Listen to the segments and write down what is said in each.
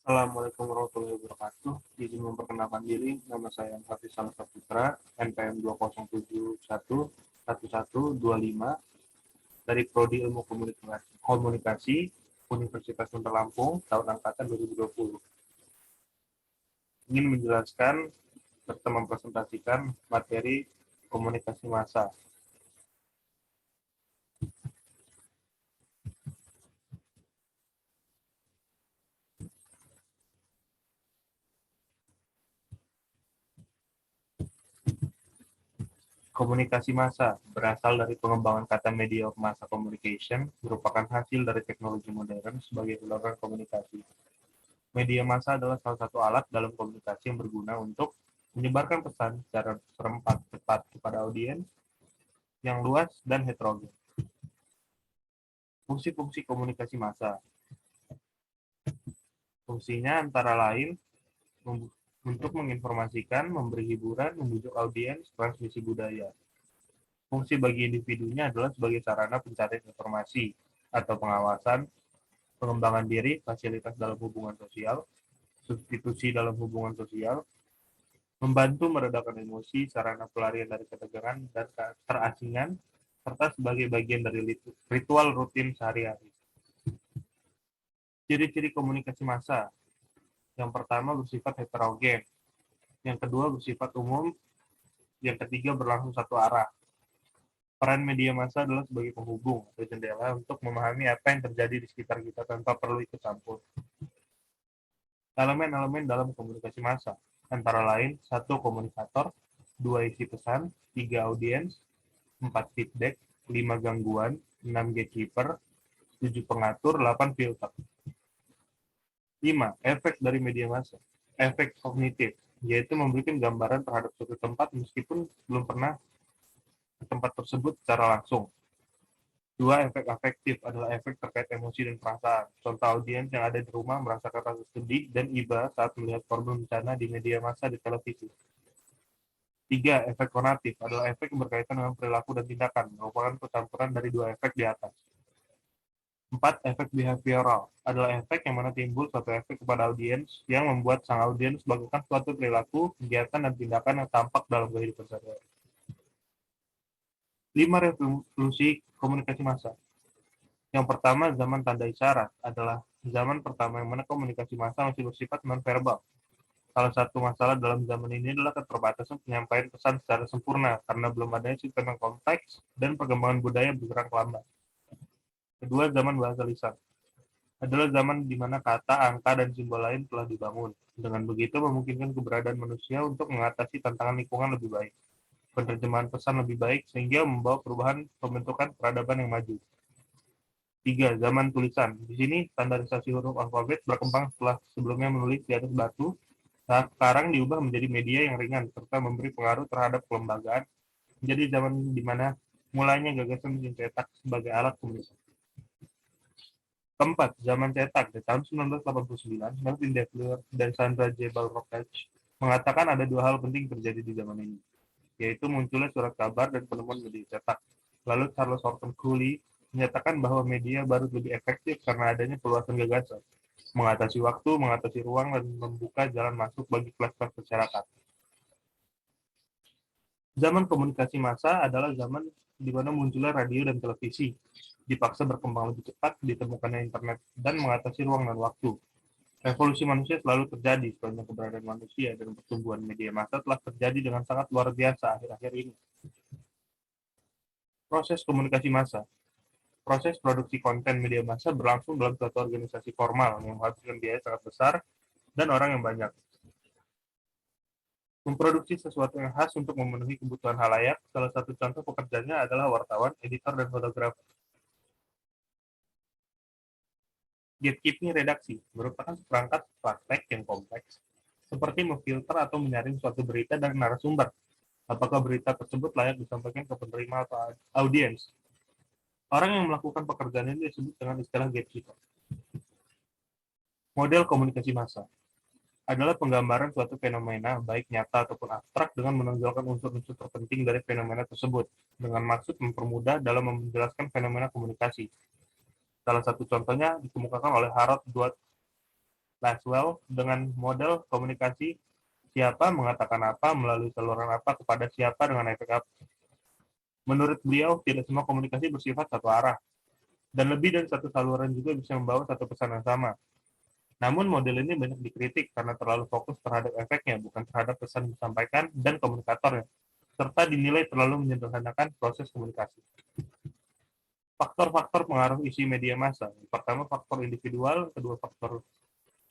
Assalamualaikum warahmatullahi wabarakatuh. Izin memperkenalkan diri, nama saya Hafiz Saputra, NPM 20711125 dari Prodi Ilmu Komunikasi Universitas Sunter Lampung tahun angkatan 2020. Ingin menjelaskan serta mempresentasikan materi komunikasi massa. Komunikasi massa berasal dari pengembangan kata media of massa communication, merupakan hasil dari teknologi modern sebagai saluran komunikasi. Media massa adalah salah satu alat dalam komunikasi yang berguna untuk menyebarkan pesan secara serempak cepat kepada audiens yang luas dan heterogen. Fungsi-fungsi komunikasi massa. Fungsinya antara lain untuk menginformasikan, memberi hiburan, membujuk audiens, transmisi budaya. Fungsi bagi individunya adalah sebagai sarana pencarian informasi atau pengawasan, pengembangan diri, fasilitas dalam hubungan sosial, substitusi dalam hubungan sosial, membantu meredakan emosi, sarana pelarian dari ketegangan dan terasingan, serta sebagai bagian dari ritual rutin sehari-hari. Ciri-ciri komunikasi massa. Yang pertama bersifat heterogen, yang kedua bersifat umum, yang ketiga berlangsung satu arah. Peran media massa adalah sebagai penghubung atau jendela untuk memahami apa yang terjadi di sekitar kita tanpa perlu ikut campur. Elemen-elemen dalam komunikasi massa, antara lain 1. Komunikator, 2. Isi pesan, 3. Audiens, 4. Feedback, 5. Gangguan, 6. Gatekeeper, 7. Pengatur, 8. Filter. 5. Efek dari media massa. Efek kognitif, yaitu memberikan gambaran terhadap suatu tempat meskipun belum pernah ke tempat tersebut secara langsung. 2. Efek afektif adalah efek terkait emosi dan perasaan. Contoh audiens yang ada di rumah merasakan rasa sedih dan iba saat melihat korban bencana di media massa di televisi. 3. Efek konatif adalah efek yang berkaitan dengan perilaku dan tindakan, merupakan percampuran dari dua efek di atas. 4. Efek behavioral adalah efek yang mana timbul suatu efek kepada audiens yang membuat sang audiens melakukan suatu perilaku, kegiatan, dan tindakan yang tampak dalam kehidupan sehari-hari. 5. Revolusi komunikasi massa. Yang pertama, zaman tanda isyarat adalah zaman pertama yang mana komunikasi massa masih bersifat non-verbal. Salah satu masalah dalam zaman ini adalah keterbatasan penyampaian pesan secara sempurna karena belum adanya sistem yang kompleks dan perkembangan budaya bergerak lambat. Kedua, zaman bahasa lisan adalah zaman di mana kata, angka, dan simbol lain telah dibangun. Dengan begitu, memungkinkan keberadaan manusia untuk mengatasi tantangan lingkungan lebih baik, penerjemahan pesan lebih baik, sehingga membawa perubahan pembentukan peradaban yang maju. 3. Zaman tulisan. Di sini, standarisasi huruf alfabet berkembang setelah sebelumnya menulis di atas batu, saat sekarang diubah menjadi media yang ringan, serta memberi pengaruh terhadap kelembagaan, menjadi zaman di mana mulainya gagasan mesin cetak sebagai alat komunikasi. Keempat, zaman cetak. Di tahun 1989, Melvin Devler dan Sandra J. Balrogach mengatakan ada dua hal penting terjadi di zaman ini, yaitu munculnya surat kabar dan penemuan media cetak. Lalu Charles Horton Cooley menyatakan bahwa media baru lebih efektif karena adanya perluasan gagasan, mengatasi waktu, mengatasi ruang, dan membuka jalan masuk bagi kelas-kelas masyarakat. Zaman komunikasi massa adalah zaman di mana munculnya radio dan televisi, dipaksa berkembang lebih cepat, ditemukannya internet, dan mengatasi ruang dan waktu. Revolusi manusia selalu terjadi sepanjang keberadaan manusia, dan pertumbuhan media massa telah terjadi dengan sangat luar biasa akhir-akhir ini. Proses komunikasi massa. Proses produksi konten media massa berlangsung dalam suatu organisasi formal yang menghabiskan biaya sangat besar dan orang yang banyak. Memproduksi sesuatu yang khas untuk memenuhi kebutuhan halayak, salah satu contoh pekerjaannya adalah wartawan, editor, dan fotografer. Gatekeeping redaksi merupakan seperangkat praktek yang kompleks, seperti memfilter atau menyaring suatu berita dari narasumber. Apakah berita tersebut layak disampaikan ke penerima atau audiens? Orang yang melakukan pekerjaan ini disebut dengan istilah gatekeeper. Model komunikasi massa adalah penggambaran suatu fenomena, baik nyata ataupun abstrak, dengan menonjolkan unsur-unsur terpenting dari fenomena tersebut, dengan maksud mempermudah dalam menjelaskan fenomena komunikasi. Salah satu contohnya dikemukakan oleh Harold Laswell dengan model komunikasi siapa mengatakan apa melalui saluran apa kepada siapa dengan efek apa. Menurut beliau, tidak semua komunikasi bersifat satu arah, dan lebih dari satu saluran juga bisa membawa satu pesan yang sama. Namun model ini banyak dikritik karena terlalu fokus terhadap efeknya, bukan terhadap pesan disampaikan dan komunikatornya, serta dinilai terlalu menyederhanakan proses komunikasi. Faktor-faktor pengaruh isi media massa. Pertama, faktor individual, kedua faktor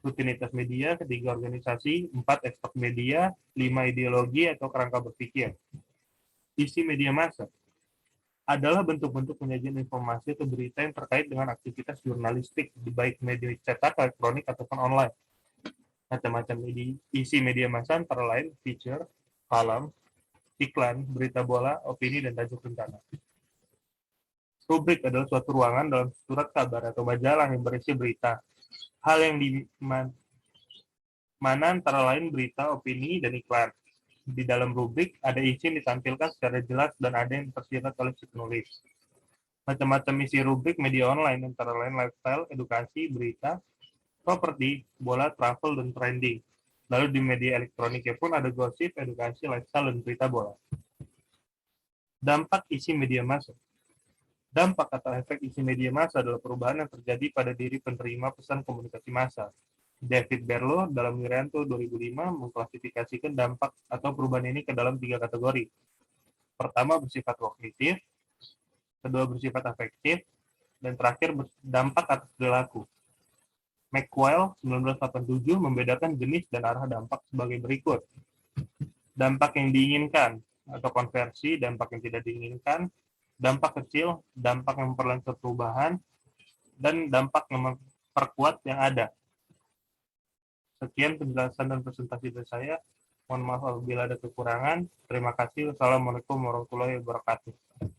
rutinitas media, ketiga organisasi, empat ekspor media, lima ideologi atau kerangka berpikir. Isi media massa adalah bentuk-bentuk penyajian informasi atau berita yang terkait dengan aktivitas jurnalistik, baik media cetak, elektronik, ataupun online. Macam-macam isi media massa antara lain feature, kolom, iklan, berita bola, opini, dan tajuk rencana. Rubrik adalah suatu ruangan dalam surat kabar atau majalah yang berisi berita. Hal yang mana antara lain berita, opini, dan iklan. Di dalam rubrik ada isi yang ditampilkan secara jelas dan ada yang tersirat oleh si penulis. Macam-macam isi rubrik media online antara lain lifestyle, edukasi, berita, properti, bola, travel, dan trending. Lalu di media elektroniknya pun ada gosip, edukasi, lifestyle, dan berita bola. Dampak isi media massa. Dampak atau efek isi media massa adalah perubahan yang terjadi pada diri penerima pesan komunikasi massa. David Berlo dalam Wiranto 2005 mengklasifikasikan dampak atau perubahan ini ke dalam 3 kategori. Pertama bersifat kognitif, kedua bersifat afektif, dan terakhir berdampak atas perilaku. McQuail 1987 membedakan jenis dan arah dampak sebagai berikut. Dampak yang diinginkan atau konversi, dampak yang tidak diinginkan, dampak kecil, dampak yang memperlancar perubahan, dan dampak yang memperkuat yang ada. Sekian penjelasan dan presentasi dari saya. Mohon maaf apabila ada kekurangan. Terima kasih. Wassalamualaikum warahmatullahi wabarakatuh.